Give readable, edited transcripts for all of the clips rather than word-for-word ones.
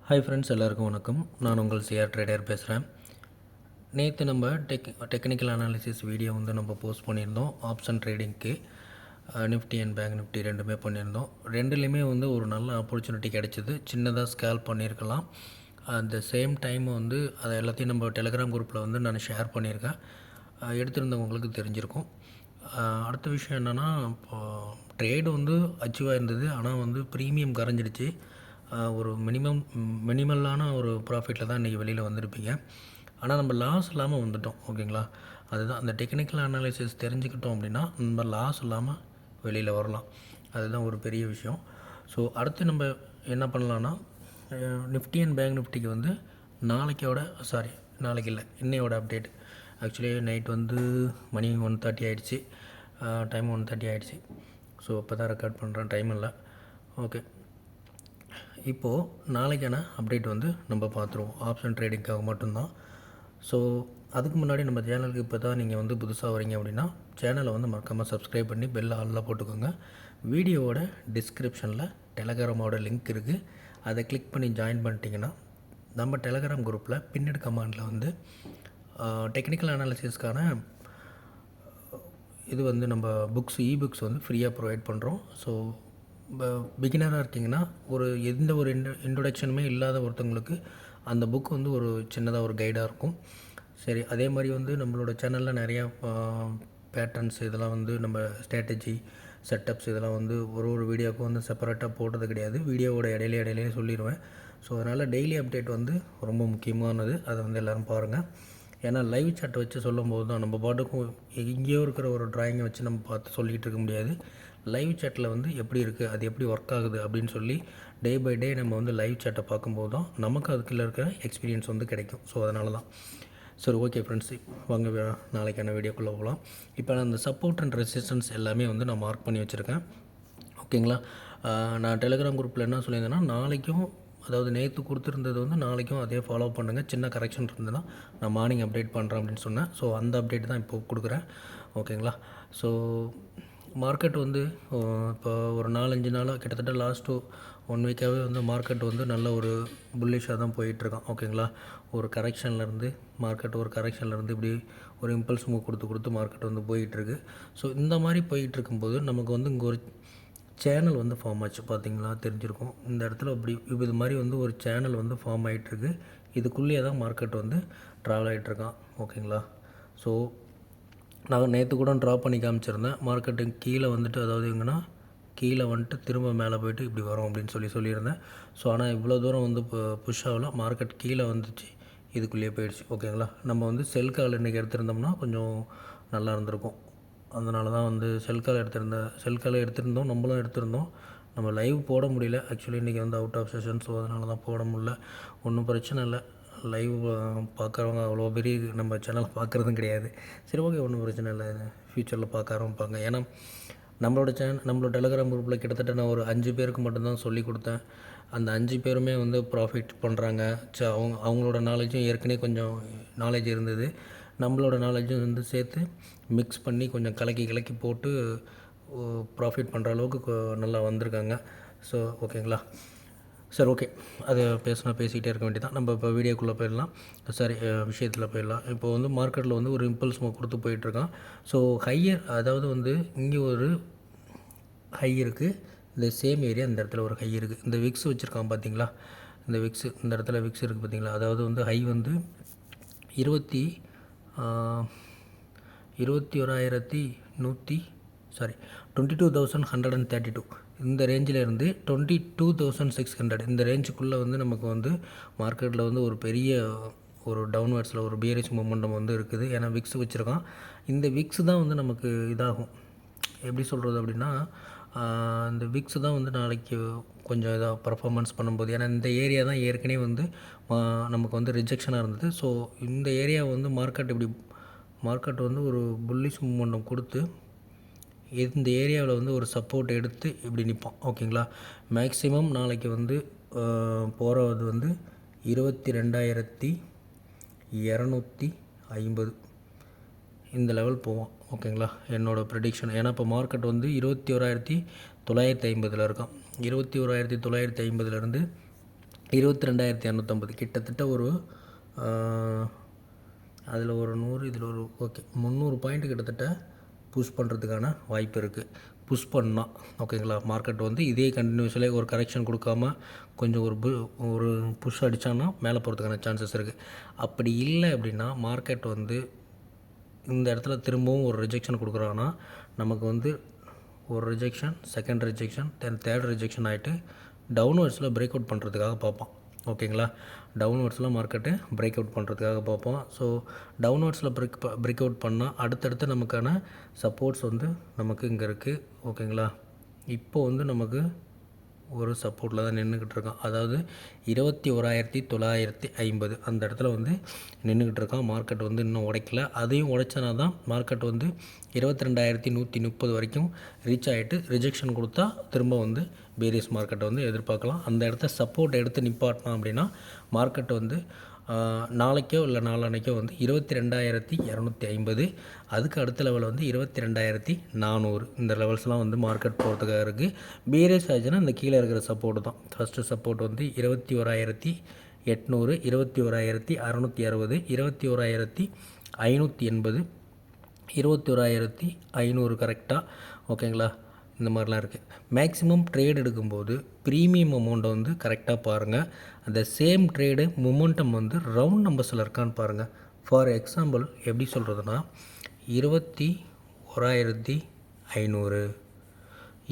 Hi friends, எல்லாருக்கும் வணக்கம். நான் உங்கள் சிஆர் ட்ரேடர் பேசுகிறேன். நேற்று நம்ம டெக்னிக்கல் அனாலிசிஸ் வீடியோ வந்து நம்ம போஸ்ட் பண்ணியிருந்தோம். ஆப்ஷன் ட்ரேடிங்க்கு நிஃப்டி அண்ட் பேங்க் நிஃப்டி ரெண்டுமே பண்ணியிருந்தோம். ரெண்டுலேயுமே வந்து ஒரு நல்ல ஆப்பர்ச்சுனிட்டி கிடைச்சிது. சின்னதாக ஸ்கேல் பண்ணியிருக்கலாம். அட் த சேம் டைம் வந்து அதை எல்லாத்தையும் நம்ம டெலிகிராம் குரூப்பில் வந்து நான் ஷேர் பண்ணியிருக்கேன். எடுத்திருந்தவங்களுக்கு தெரிஞ்சிருக்கும். அடுத்த விஷயம் என்னென்னா, இப்போது ட்ரேடு வந்து அச்சீவாக இருந்தது. ஆனால் வந்து ப்ரீமியம் கரைஞ்சிடுச்சு. ஒரு மினிமலான ஒரு ப்ராஃபிட்டில் தான் இன்றைக்கி வெளியில் வந்திருப்பீங்க. ஆனால் நம்ம லாஸ் இல்லாமல் வந்துவிட்டோம். ஓகேங்களா? அதுதான் அந்த டெக்னிக்கல் அனாலிசிஸ் தெரிஞ்சுக்கிட்டோம் அப்படின்னா நம்ம லாஸ் இல்லாமல் வெளியில் வரலாம். அதுதான் ஒரு பெரிய விஷயம். ஸோ அடுத்து நம்ம என்ன பண்ணலான்னா, நிஃப்டி அண்ட் பேங்க் நிஃப்டிக்கு வந்து நாளைக்கு இல்லை, இன்னையோட அப்டேட். ஆக்சுவலி நைட் வந்து மணி 1:30 ஆகிடுச்சு. டைம் 1:30 ஆகிடுச்சு. ஸோ இப்போ தான் ரெக்கார்ட் பண்ணுறேன், டைம் இல்லை. ஓகே, இப்போது நாளைக்கான அப்டேட் வந்து நம்ம பார்த்துருவோம். ஆப்ஷன் ட்ரேடிங்காக மட்டும்தான். ஸோ அதுக்கு முன்னாடி நம்ம சேனலுக்கு இப்போ தான் நீங்கள் வந்து புதுசாக வரீங்க அப்படின்னா சேனலை வந்து மறக்காமல் சப்ஸ்கிரைப் பண்ணி பெல் ஆலில் போட்டுக்கோங்க. வீடியோவோட டிஸ்கிரிப்ஷனில் டெலகிராமோட லிங்க் இருக்குது. அதை கிளிக் பண்ணி ஜாயின் பண்ணிட்டீங்கன்னா நம்ம டெலகிராம் குரூப்பில் பின்னட் கமாண்டில் வந்து டெக்னிக்கல் அனாலிசிஸ்க்கான இது வந்து நம்ம புக்ஸ் வந்து ஃப்ரீயாக ப்ரொவைட் பண்ணுறோம். ஸோ பிகினராக இருக்கீங்கன்னா, எந்த ஒரு இன்ட்ரொடக்ஷனுமே இல்லாத ஒருத்தவங்களுக்கு அந்த புக் வந்து ஒரு சின்னதாக ஒரு கைடாக இருக்கும். சரி, அதே மாதிரி வந்து நம்மளோட சேனலில் நிறையா பேட்டர்ன்ஸ் இதெல்லாம் வந்து நம்ம ஸ்ட்ராட்டஜி செட்டப்ஸ் இதெல்லாம் வந்து ஒரு வீடியோவுக்கும் வந்து செப்பரேட்டாக போட்டது கிடையாது. வீடியோவோட இடையிலே சொல்லிடுவேன். ஸோ அதனால் டெய்லி அப்டேட் வந்து ரொம்ப முக்கியமானது. அதை வந்து எல்லோரும் பாருங்கள். ஏன்னா லைவ் சாட்டை வச்சு சொல்லும்போது தான் நம்ம பாட்டுக்கும் எங்கேயோ இருக்கிற ஒரு ட்ராயிங்கை வச்சு நம்ம பார்த்து சொல்லிகிட்டு இருக்க முடியாது. லைவ் சாட்டில் வந்து எப்படி இருக்குது, அது எப்படி ஒர்க் ஆகுது அப்படின்னு சொல்லி டே பை டே நம்ம வந்து லைவ் சாட்டை பார்க்கும்போது தான் நமக்கு அதுக்குள்ளே இருக்கிற எக்ஸ்பீரியன்ஸ் வந்து கிடைக்கும். ஸோ அதனால தான். சரி, ஓகே ஃப்ரெண்ட்ஸ், வாங்க நாளைக்கான வீடியோக்குள்ளே போகலாம். இப்போ நான் அந்த சப்போர்ட் அண்ட் ரெசிஸ்டன்ஸ் எல்லாமே வந்து நான் மார்க் பண்ணி வச்சுருக்கேன். ஓகேங்களா? நான் டெலிகிராம் குரூப்பில் என்ன சொல்லியிருந்தேன்னா, நாளைக்கும், அதாவது நேற்று கொடுத்துருந்தது வந்து நாளைக்கும் அதே ஃபாலோ பண்ணுங்கள். சின்ன கரெக்ஷன் இருந்ததுன்னா நான் மார்னிங் அப்டேட் பண்ணுறேன் அப்படின்னு சொன்னேன். ஸோ அந்த அப்டேட் தான் இப்போ கொடுக்குறேன். ஓகேங்களா? ஸோ மார்க்கெட் வந்து இப்போ ஒரு 4-5 நாளாக கிட்டத்தட்ட லாஸ்ட்டு 1 வீக்காகவே வந்து மார்க்கெட் வந்து நல்ல ஒரு புல்லிஷாக தான் போயிட்டுருக்கான். ஓகேங்களா? ஒரு கரெக்ஷன்லேருந்து இப்படி ஒரு இம்பல்ஸ் மூவ் கொடுத்து மார்க்கெட் வந்து போயிட்டுருக்கு. ஸோ இந்த மாதிரி போயிட்டுருக்கும்போது நமக்கு வந்து இங்கே ஒரு சேனல் வந்து ஃபார்ம் ஆச்சு. பார்த்திங்களா, தெரிஞ்சிருக்கும். இந்த இடத்துல இது மாதிரி வந்து ஒரு சேனல் வந்து ஃபார்ம் ஆகிட்டுருக்கு. இதுக்குள்ளேயே தான் மார்க்கெட் வந்து ட்ராவல் ஆகிட்டுருக்கான். ஓகேங்களா? ஸோ நான் நேற்று கூட ட்ரா பண்ணி காமிச்சிருந்தேன். மார்க்கெட்டுக்கு கீழே வந்துட்டு, அதாவது எங்கன்னா கீழே வந்துட்டு திரும்ப மேலே போய்ட்டு இப்படி வரும் அப்படின்னு சொல்லியிருந்தேன். ஸோ ஆனால் இவ்வளோ தூரம் வந்து புஷ் ஆகல. மார்க்கெட் கீழே வந்துச்சு, இதுக்குள்ளேயே போயிடுச்சு. ஓகேங்களா? நம்ம வந்து செல் கால் இன்றைக்கி எடுத்திருந்தோம்னா கொஞ்சம் நல்லா இருந்திருக்கும். அதனால தான் வந்து செல் கால் எடுத்திருந்தோம். நம்மளும் எடுத்திருந்தோம். நம்ம லைவ் போட முடியல. ஆக்சுவலி இன்றைக்கி வந்து அவுட் ஆஃப் செஷன். ஸோ அதனால தான் போட முடியல. ஒன்றும் பிரச்சனை இல்லை. லைவ் பார்க்குறவங்க அவ்வளோ பெரிய நம்ம சேனல் பார்க்குறதும் கிடையாது. சரி, ஓகே, ஒன்றும் பிரச்சனை இல்லை. ஃப்யூச்சரில் பார்க்க ஆரம்பிப்பாங்க. ஏன்னா நம்மளோட டெலிகிராம் குரூப்பில் கிட்டத்தட்ட நான் ஒரு 5 பேருக்கு மட்டும்தான் சொல்லி கொடுத்தேன். அந்த 5 பேருமே வந்து ப்ராஃபிட் பண்ணுறாங்க. அவங்களோட நாலேஜும் ஏற்கனவே கொஞ்சம் நாலேஜ் இருந்தது. நம்மளோட நாலேஜும் வந்து சேர்த்து மிக்ஸ் பண்ணி கொஞ்சம் கலக்கி போட்டு ப்ராஃபிட் பண்ணுற அளவுக்கு நல்லா வந்திருக்காங்க. ஸோ ஓகேங்களா? சரி, ஓகே, அது பேசிக்கிட்டே இருக்க வேண்டியதான். நம்ம இப்போ வீடியோக்குள்ளே போயிடலாம். சரி, விஷயத்தில் போயிடலாம். இப்போ வந்து மார்க்கெட்டில் வந்து ஒரு இம்பல்ஸ் மூவ் கொடுத்து போயிட்டுருக்கான். ஸோ ஹையர், அதாவது வந்து இங்கே ஒரு ஹை இருக்குது. இந்த சேம் ஏரியா, இந்த இடத்துல ஒரு ஹை இருக்குது. இந்த விக்ஸ் வச்சுருக்கான் பார்த்தீங்களா? இந்த இடத்துல விக்ஸ் இருக்குது பார்த்தீங்களா? அதாவது வந்து ஹை வந்து 22,132 இந்த ரேஞ்சில் இருந்து 22,600 இந்த ரேஞ்சுக்குள்ளே வந்து நமக்கு வந்து மார்க்கெட்டில் வந்து ஒரு பெரிய ஒரு டவுன்வர்ட்ஸில் ஒரு பியரிஷ் மூமெண்டம் வந்து இருக்குது. ஏன்னா விக்ஸ் வச்சுருக்கான். இந்த விக்ஸ் தான் வந்து நமக்கு இதாகும். எப்படி சொல்கிறது அப்படின்னா, இந்த விக்ஸ் தான் வந்து நாளைக்கு கொஞ்சம் இதாக பர்ஃபார்மன்ஸ் பண்ணும்போது, ஏன்னா இந்த ஏரியா தான் ஏற்கனவே வந்து நமக்கு வந்து ரிஜெக்ஷனாக இருந்தது. ஸோ இந்த ஏரியா வந்து மார்க்கெட் வந்து ஒரு புல்லிஷ் மூமெண்டம் கொடுத்து இந்த ஏரியாவில் வந்து ஒரு சப்போர்ட் எடுத்து இப்படி நிற்பான். ஓகேங்களா? மேக்ஸிமம் நாளைக்கு வந்து போகிறது வந்து 22,250 இந்த லெவல் போவான். ஓகேங்களா? என்னோடய ப்ரெடிக்ஷன். ஏன்னா இப்போ மார்க்கெட் வந்து 21,950 இருக்கான். 21,950 22,250 கிட்டத்தட்ட ஒரு அதில் ஒரு 100 இதில் ஒரு 300 பாயிண்ட் கிட்டத்தட்ட புஷ் பண்ணுறதுக்கான வாய்ப்பு இருக்குது. புஷ் பண்ணால் ஓகேங்களா, மார்க்கெட் வந்து இதே கண்டினியூஸ்லேயே ஒரு கரெக்ஷன் கொடுக்காம கொஞ்சம் ஒரு புஷ் அடித்தான்னா மேலே போகிறதுக்கான சான்சஸ் இருக்குது. அப்படி இல்லை அப்படின்னா மார்க்கெட் வந்து இந்த இடத்துல திரும்பவும் ஒரு ரிஜெக்ஷன் கொடுக்குறாங்கன்னா நமக்கு வந்து ஒரு rejection, second rejection, then third rejection ஆகிட்டு டவுன்வர்ட்ஸில் பிரேக் அவுட் பண்ணுறதுக்காக பார்ப்போம். ஓகேங்களா, டவுன்வர்ட்ஸில் மார்க்கெட்டு பிரேக் அவுட் பண்ணுறதுக்காக பார்ப்போம். ஸோ டவுன்வர்ட்ஸில் பிரேக் அவுட் பண்ணால் அடுத்தடுத்து நமக்கான சப்போர்ட்ஸ் வந்து நமக்கு இங்கே இருக்குது. ஓகேங்களா, இப்போ வந்து நமக்கு ஒரு சப்போர்ட்டில் தான் நின்றுக்கிட்டு இருக்கான். அதாவது 21,950 அந்த இடத்துல வந்து நின்றுக்கிட்டு இருக்கான். மார்க்கெட் வந்து இன்னும் உடைக்கல. அதையும் உடைச்சனா தான் மார்க்கெட் வந்து 22,130 வரைக்கும் ரீச் ஆகிட்டு ரிஜெக்ஷன் கொடுத்தா திரும்ப வந்து பேரிஸ் மார்க்கெட்டை வந்து எதிர்பார்க்கலாம். அந்த இடத்த சப்போர்ட் எடுத்து நிப்பாட்டினா அப்படின்னா மார்க்கெட் வந்து நாளைக்கோ இல்லை நாளான்னைக்கோ வந்து 22,250, அதுக்கு அடுத்த லெவல் வந்து 22,400 இந்த லெவல்ஸ்லாம் வந்து மார்க்கெட் போகிறதுக்காக இருக்குது. பேரிஸ் ஆச்சுன்னா இந்த கீழே இருக்கிற சப்போர்ட்டு தான். ஃபஸ்ட்டு சப்போர்ட் வந்து 21,800, 21,660, 21,580, 21,500 கரெக்டாக. ஓகேங்களா, இந்த மாதிரிலாம் இருக்குது. மேக்ஸிமம் ட்ரேட் எடுக்கும்போது ப்ரீமியம் அமௌண்ட்டை வந்து கரெக்டாக பாருங்கள். அந்த சேம் ட்ரேடு மொமெண்டம் வந்து ரவுண்ட் நம்பர்ஸில் இருக்கான்னு பாருங்கள். ஃபார் எக்ஸாம்பிள் எப்படி சொல்கிறதுனா 21,500,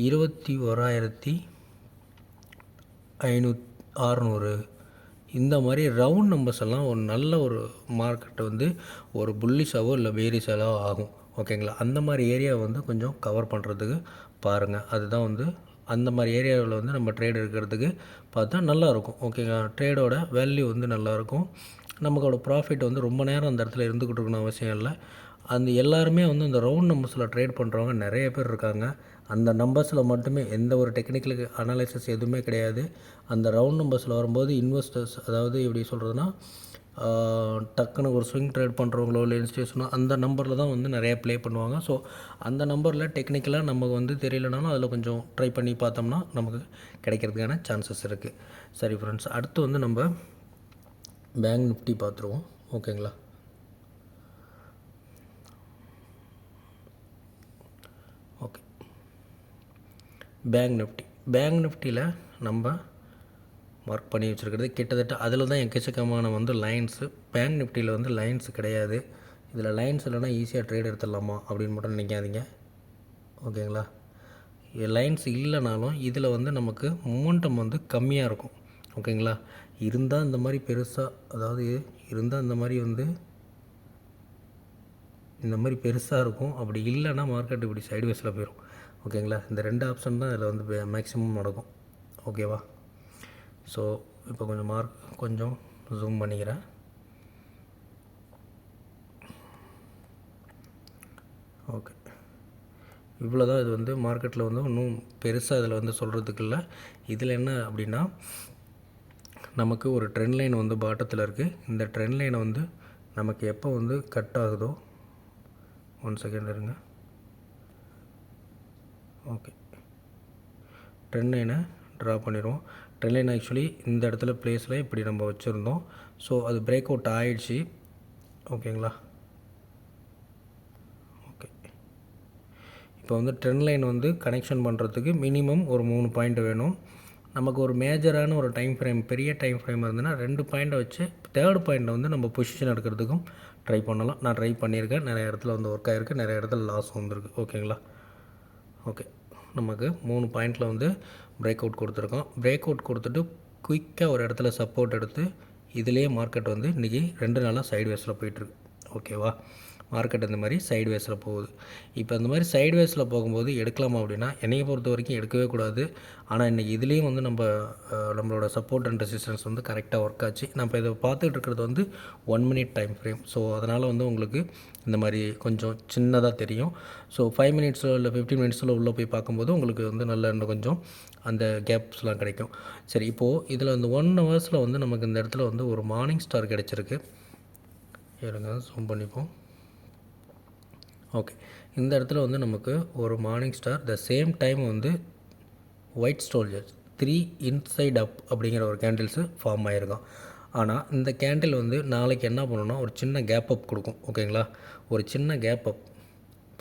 21,600 இந்த மாதிரி ரவுண்ட் நம்பர்ஸ் எல்லாம் ஒரு நல்ல ஒரு மார்க்கெட்டை வந்து ஒரு புல்லிஷாவோ இல்லை பேரிஷாவோ ஆகும். ஓகேங்களா, அந்த மாதிரி ஏரியாவை வந்து கொஞ்சம் கவர் பண்ணுறதுக்கு பாருங்கள். அதுதான் வந்து அந்த மாதிரி ஏரியாவில் வந்து நம்ம ட்ரேட் எடுக்கிறதுக்கு பார்த்தா நல்லாயிருக்கும். ஓகேங்களா, ட்ரேடோட வேல்யூ வந்து நல்லாயிருக்கும். நமக்கோட ப்ராஃபிட் வந்து ரொம்ப நேரம் அந்த இடத்துல இருந்துக்கிட்டு இருக்கணும் அவசியம் இல்லை. அந்த எல்லாருமே வந்து இந்த ரவுண்ட் நம்பர்ஸில் ட்ரேட் பண்ணுறவங்க நிறைய பேர் இருக்காங்க. அந்த நம்பர்ஸில் மட்டுமே எந்த ஒரு டெக்னிக்கல் அனாலிசிஸ் எதுவுமே கிடையாது. அந்த ரவுண்ட் நம்பர்ஸில் வரும்போது இன்வெஸ்டர்ஸ், அதாவது எப்படி சொல்கிறதுனா டக்குன்னு ஒரு ஸ்விங் ட்ரேட் பண்ணுறவங்களோ இல்லை இன்ஸ்டியூஷனோ அந்த நம்பரில் தான் வந்து நிறையா ப்ளே பண்ணுவாங்க. ஸோ அந்த நம்பரில் டெக்னிக்கலாக நமக்கு வந்து தெரியலனாலும் அதில் கொஞ்சம் ட்ரை பண்ணி பார்த்தோம்னா நமக்கு கிடைக்கிறதுக்கான சான்சஸ் இருக்குது. சரி ஃப்ரெண்ட்ஸ், அடுத்து வந்து நம்ம பேங்க் நிஃப்டி பார்த்துருவோம். ஓகேங்களா, ஓகே, பேங்க் நிஃப்டியில் நம்ம மார்க் பண்ணி வச்சுருக்கிறது கிட்டத்தட்ட அதில் தான் எக்கச்சக்கமான வந்து லைன்ஸு. பேங்க் நிஃப்டியில் வந்து லைன்ஸ் கிடையாது. இதில் லைன்ஸ் இல்லைனா ஈஸியாக ட்ரேட் எடுத்துடலாமா அப்படின்னு மட்டும் நினைக்காதீங்க. ஓகேங்களா, லைன்ஸ் இல்லைனாலும் இதில் வந்து நமக்கு மொமெண்டம் வந்து கம்மியாக இருக்கும். ஓகேங்களா, இருந்தால் இந்த மாதிரி பெருசாக, அதாவது இருந்தால் இந்த மாதிரி வந்து இந்த மாதிரி பெருசாக இருக்கும். அப்படி இல்லைன்னா மார்க்கெட் இப்படி சைட்வேஸில் போயிடும். ஓகேங்களா, இந்த ரெண்டு ஆப்ஷன் தான் இதில் வந்து மேக்ஸிமம் நடக்கும். ஓகேவா, ஸோ இப்போ கொஞ்சம் ஜூம் பண்ணிக்கிறேன். ஓகே, இவ்வளோ தான். இது வந்து மார்க்கெட்டில் வந்து இன்னும் பெருசாக இதில் வந்து சொல்கிறதுக்கு இல்லை. இதில் என்ன அப்படின்னா நமக்கு ஒரு ட்ரெண்ட் லைன் வந்து பாட்டத்தில் இருக்குது. இந்த ட்ரெண்ட் லைனை வந்து நமக்கு எப்போ வந்து கட் ஆகுதோ, 1 செகண்ட் இருங்க. ஓகே, ட்ரெண்ட் லைனை ட்ரா பண்ணிடுவோம். ட்ரெண்ட் லைன் ஆக்சுவலி இந்த இடத்துல ப்ளேஸில் இப்படி நம்ம வச்சுருந்தோம். ஸோ அது பிரேக் அவுட் ஆகிடுச்சு. ஓகேங்களா, ஓகே, இப்போ வந்து ட்ரெண்ட் லைன் வந்து கனெக்ஷன் பண்ணுறதுக்கு மினிமம் ஒரு 3 பாயிண்ட் வேணும். நமக்கு ஒரு மேஜரான ஒரு டைம் ஃப்ரேம், பெரிய டைம் ஃப்ரேம் இருந்ததுன்னா 2 பாயிண்ட்டை வச்சு தேர்ட் பாயிண்ட்டை வந்து நம்ம பொசிஷன் எடுக்கிறதுக்கும் ட்ரை பண்ணலாம். நான் ட்ரை பண்ணியிருக்கேன். நிறைய இடத்துல வந்து ஒர்க் ஆகிருக்கு, நிறைய இடத்துல லாஸ் வந்துருக்கு. ஓகேங்களா, ஓகே, நமக்கு 3 பாயிண்டில் வந்து பிரேக் அவுட் கொடுத்துருக்கோம். பிரேக் அவுட் கொடுத்துட்டு குயிக்காக ஒரு இடத்துல சப்போர்ட் எடுத்து இதிலேயே மார்க்கெட் வந்து இன்றைக்கி 2 நாளாக சைட்வேஸில் போயிட்டுருக்கு. ஓகேவா, மார்க்கெட் இந்த மாதிரி சைட்வேஸில் போகுது. இப்போ இந்த மாதிரி சைட்வேஸில் போகும்போது எடுக்கலாமா அப்படின்னா என்னையை பொறுத்த வரைக்கும் எடுக்கவே கூடாது. ஆனால் இன்றைக்கி இதுலேயும் வந்து நம்மளோட சப்போர்ட் அண்ட் ரெசிஸ்டன்ஸ் வந்து கரெக்டாக ஒர்க் ஆச்சு. நம்ம இதை பார்த்துட்டு இருக்கிறது வந்து 1 மினிட் டைம் ஃப்ரேம். ஸோ அதனால் வந்து உங்களுக்கு இந்த மாதிரி கொஞ்சம் சின்னதாக தெரியும். ஸோ 5 மினிட்ஸோ இல்லை 15 மினிட்ஸில் உள்ளே போய் பார்க்கும்போது உங்களுக்கு வந்து நல்ல இன்னும் கொஞ்சம் அந்த கேப்ஸ்லாம் கிடைக்கும். சரி, இப்போது இதில் வந்து 1 ஹவர்ஸில் வந்து நமக்கு இந்த இடத்துல வந்து ஒரு மார்னிங் ஸ்டார் கிடச்சிருக்கு. இருங்க, ஜூம் பண்ணிப்போம். ஓகே, இந்த இடத்துல வந்து நமக்கு ஒரு morning star, the same time வந்து ஒயிட் 3 இன்சைட் அப் அப்படிங்கிற ஒரு கேண்டில்ஸு ஃபார்ம் ஆகிருக்கும். ஆனால் இந்த கேண்டில் வந்து நாளைக்கு என்ன பண்ணணும்னா ஒரு சின்ன கேப் அப் கொடுக்கும். ஓகேங்களா, ஒரு சின்ன கேப் அப்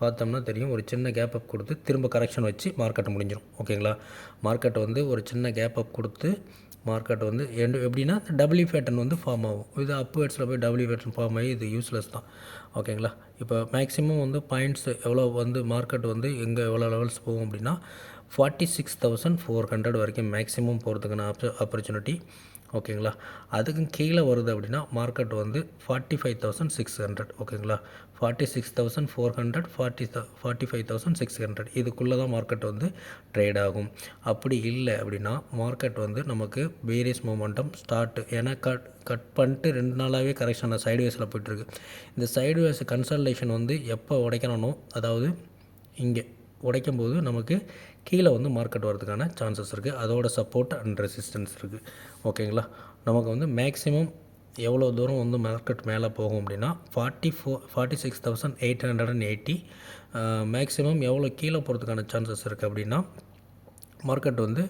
பார்த்தோம்னா தெரியும். ஒரு சின்ன கேப் அப் கொடுத்து திரும்ப கரெக்ஷன் வச்சு மார்க்கெட் முடிஞ்சிடும். ஓகேங்களா, மார்க்கெட் வந்து ஒரு சின்ன கேப் அப் கொடுத்து மார்க்கெட் வந்து எப்படின்னா டபிள்யூ பேட்டர்ன் வந்து ஃபார்ம் ஆகும். இது அப்வேர்ட்ஸில் போய் டபிள்யூ பேட்டர்ன் ஃபார்ம் ஆகி இது யூஸ்லெஸ் தான். ஓகேங்களா, இப்போ மேக்ஸிமம் வந்து பாயிண்ட்ஸ் எவ்வளோ வந்து மார்க்கெட் வந்து எங்கே எவ்வளோ லெவல்ஸ் போகும் அப்படின்னா 46,400 வரைக்கும் மேக்ஸிமம் போகிறதுக்கான ஆப்பர்ச்சுனிட்டி. ஓகேங்களா, அதுக்கும் கீழே வருது அப்படின்னா மார்க்கெட் வந்து 45,600. ஓகேங்களா, 46,400 45,600 இதுக்குள்ளே தான் மார்க்கெட் வந்து ட்ரேட் ஆகும். அப்படி இல்லை அப்படின்னா மார்க்கெட் வந்து நமக்கு வேரியஸ் மொமெண்டம் ஸ்டார்ட், ஏன்னா கட் பண்ணிட்டு 2 நாளாகவே கரெக்ஷன் சைட்வேஸில் போய்ட்டுருக்கு. இந்த சைட்வேஸ் கன்சல்டேஷன் வந்து எப்போ உடைக்கணும், அதாவது இங்கே உடைக்கும்போது நமக்கு கீழே வந்து மார்க்கெட் வரதுக்கான சான்சஸ் இருக்குது. அதோட சப்போர்ட் அண்ட் ரெசிஸ்டன்ஸ் இருக்குது. ஓகேங்களா, நமக்கு வந்து மேக்ஸிமம் எவ்வளோ தூரம் வந்து மார்க்கெட் மேலே போகும் அப்படின்னா 46,880. மேக்ஸிமம் எவ்வளோ கீழே போகிறதுக்கான சான்சஸ் இருக்குது அப்படின்னா மார்க்கெட் வந்து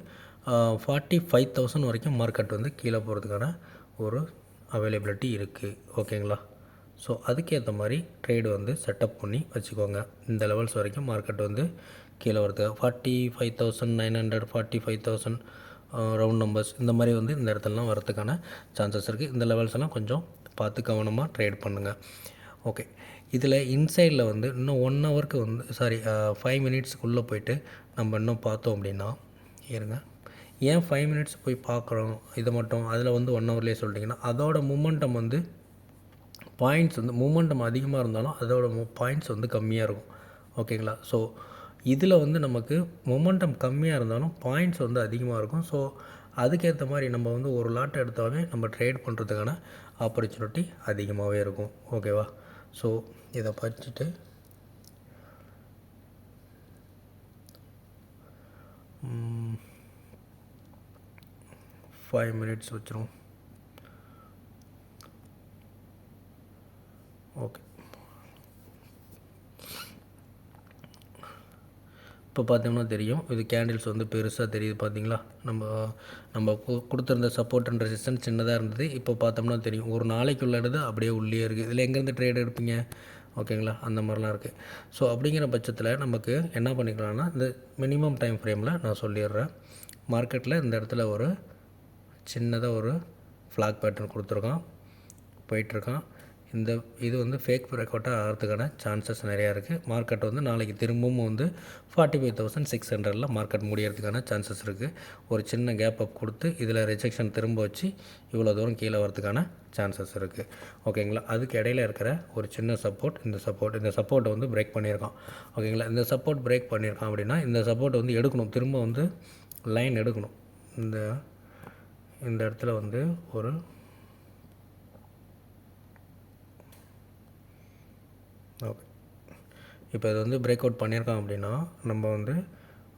45,000 வரைக்கும் மார்க்கெட் வந்து கீழே போகிறதுக்கான ஒரு அவைலபிலிட்டி இருக்குது. ஓகேங்களா, ஸோ அதுக்கேற்ற மாதிரி ட்ரேடு வந்து செட்டப் பண்ணி வச்சுக்கோங்க. இந்த லெவல்ஸ் வரைக்கும் மார்க்கெட் வந்து கீழே வருது 45,900 45,000 ரவுண்ட் நம்பர்ஸ் இந்த மாதிரி வந்து இந்த இடத்துலலாம் வரதுக்கான சான்சஸ் இருக்குது. இந்த லெவல்ஸ் எல்லாம் கொஞ்சம் பார்த்து கவனமாக ட்ரேட் பண்ணுங்கள். ஓகே, இதில் இன்சைடில் வந்து இன்னும் 1 ஹவருக்கு வந்து 5 மினிட்ஸ்க்குள்ளே போயிட்டு நம்ம இன்னும் பார்த்தோம் அப்படின்னா இருங்க. ஏன் 5 மினிட்ஸ் போய் பார்க்குறோம் இதை மட்டும், அதில் வந்து 1 ஹவர்லேயே சொல்லிட்டிங்கன்னா அதோட மூமெண்டம் வந்து பாயிண்ட்ஸ் வந்து மூமெண்டம் அதிகமாக இருந்தாலும் அதோட பாயிண்ட்ஸ் வந்து கம்மியாக இருக்கும். ஓகேங்களா, ஸோ இதில் வந்து நமக்கு மொமெண்டம் கம்மியாக இருந்தாலும் பாயிண்ட்ஸ் வந்து அதிகமாக இருக்கும். ஸோ அதுக்கேற்ற மாதிரி நம்ம வந்து ஒரு லாட் எடுத்தாலே நம்ம ட்ரேட் பண்ணுறதுக்கான ஆப்பர்ச்சுனிட்டி அதிகமாகவே இருக்கும். ஓகேவா, ஸோ இதை படிச்சுட்டு 5 மினிட்ஸ் வச்சுருவோம். ஓகே, இப்போ பார்த்தோம்னா தெரியும் இது கேண்டில்ஸ் வந்து பெருசாக தெரியுது. பார்த்தீங்களா, நம்ம கொடுத்துருந்த சப்போர்ட் அண்ட் ரெசிஸ்டன்ஸ் சின்னதாக இருந்தது. இப்போ பார்த்தோம்னா தெரியும் ஒரு நாளைக்கு உள்ளது அப்படியே உள்ளே இருக்குது. இதில் எங்கேருந்து ட்ரேட் எடுப்பீங்க? ஓகேங்களா, அந்த மாதிரிலாம் இருக்குது. ஸோ அப்படிங்கிற பட்சத்தில் நமக்கு என்ன பண்ணிக்கலாம்னா இந்த மினிமம் டைம் ஃப்ரேமில் நான் சொல்லிடுறேன். மார்க்கெட்டில் இந்த இடத்துல ஒரு சின்னதாக ஒரு ஃப்ளாக் பேட்டர்ன் கொடுத்துருக்கான், போயிட்டுருக்கான். இது வந்து ஃபேக் பிரேக் அவுட்டாக ஆகிறதுக்கான சான்சஸ் நிறையா இருக்குது. மார்க்கெட் வந்து நாளைக்கு திரும்பவும் வந்து 45,600 மார்க்கெட் முடியறதுக்கான சான்சஸ் இருக்குது. ஒரு சின்ன கேப் அப் கொடுத்து இதில் ரிஜெக்ஷன் திரும்ப வச்சு இவ்வளோ தூரம் கீழே வரதுக்கான சான்சஸ் இருக்குது. ஓகேங்களா, அதுக்கு இடையில இருக்கிற ஒரு சின்ன சப்போர்ட், இந்த சப்போர்ட்டை வந்து பிரேக் பண்ணியிருக்கான். ஓகேங்களா, இந்த சப்போர்ட் பிரேக் பண்ணியிருக்கான் அப்படின்னா இந்த சப்போர்ட்டை வந்து எடுக்கணும், திரும்ப வந்து லைன் எடுக்கணும். இந்த இடத்துல வந்து ஒரு ஓகே, இப்போ இது வந்து பிரேக் அவுட் பண்ணியிருக்கான் அப்படின்னா நம்ம வந்து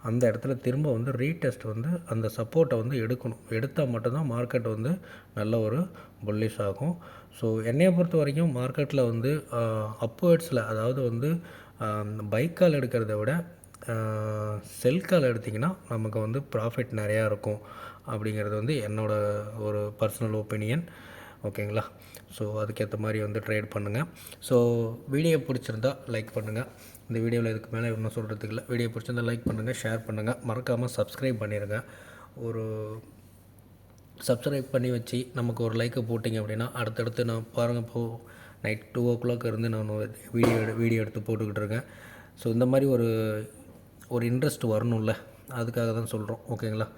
அந்த இடத்துல திரும்ப வந்து ரீடெஸ்ட் வந்து அந்த சப்போர்ட்டை வந்து எடுக்கணும். எடுத்தால் மட்டும்தான் மார்க்கெட் வந்து நல்ல ஒரு புல்லிஷ் ஆகும். ஸோ என்னையை பொறுத்த வரைக்கும் மார்க்கெட்டில் வந்து அப்வேர்ட்ஸில், அதாவது வந்து பை கால் எடுக்கிறத விட செல் கால் எடுத்திங்கன்னா நமக்கு வந்து ப்ராஃபிட் நிறையா இருக்கும் அப்படிங்கிறது வந்து என்னோடய ஒரு பர்சனல் ஒப்பீனியன். ஓகேங்களா, ஸோ அதுக்கேற்ற மாதிரி வந்து ட்ரேட் பண்ணுங்கள். ஸோ வீடியோ பிடிச்சிருந்தா லைக் பண்ணுங்கள். இந்த வீடியோவில் இதுக்கு மேலே இன்னும் சொல்கிறதுக்கு இல்லை. வீடியோ பிடிச்சிருந்தா லைக் பண்ணுங்கள், ஷேர் பண்ணுங்கள், மறக்காமல் சப்ஸ்கிரைப் பண்ணிடுங்க. ஒரு சப்ஸ்கிரைப் பண்ணி வச்சு நமக்கு ஒரு லைக்கை போட்டிங்க அப்படின்னா அடுத்தடுத்து நான் பாருங்கள், இப்போது நைட் 2 o'clock இருந்து நான் வீடியோ எடுத்து போட்டுக்கிட்டு இருக்கேன். ஸோ இந்த மாதிரி ஒரு இன்ட்ரெஸ்ட் வரணும்ல, அதுக்காக தான் சொல்கிறோம். ஓகேங்களா,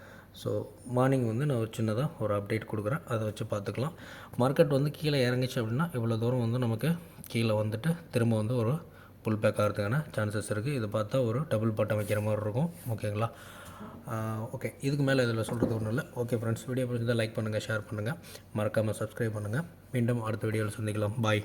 ஸோ மார்னிங் வந்து நான் ஒரு சின்னதாக ஒரு அப்டேட் கொடுக்குறேன், அதை வச்சு பார்த்துக்கலாம். மார்க்கெட் வந்து கீழே இறங்கிச்சு அப்படின்னா இவ்வளோ தூரம் வந்து நமக்கு கீழே வந்துட்டு திரும்ப வந்து ஒரு புல் பேக் ஆகிறதுக்கான சான்சஸ் இருக்குது. இது பார்த்தா ஒரு டபுள் பாட்டம் வைக்கிற மாதிரி இருக்கும். ஓகேங்களா, ஓகே, இதுக்கு மேலே இதில் சொல்கிறது ஒன்றும் இல்லை. ஓகே ஃப்ரெண்ட்ஸ், வீடியோ பிடிச்சிருந்தால் லைக் பண்ணுங்கள், ஷேர் பண்ணுங்கள், மறக்காமல் சப்ஸ்கிரைப் பண்ணுங்கள். மீண்டும் அடுத்த வீடியோவில் சந்திக்கலாம். பாய்.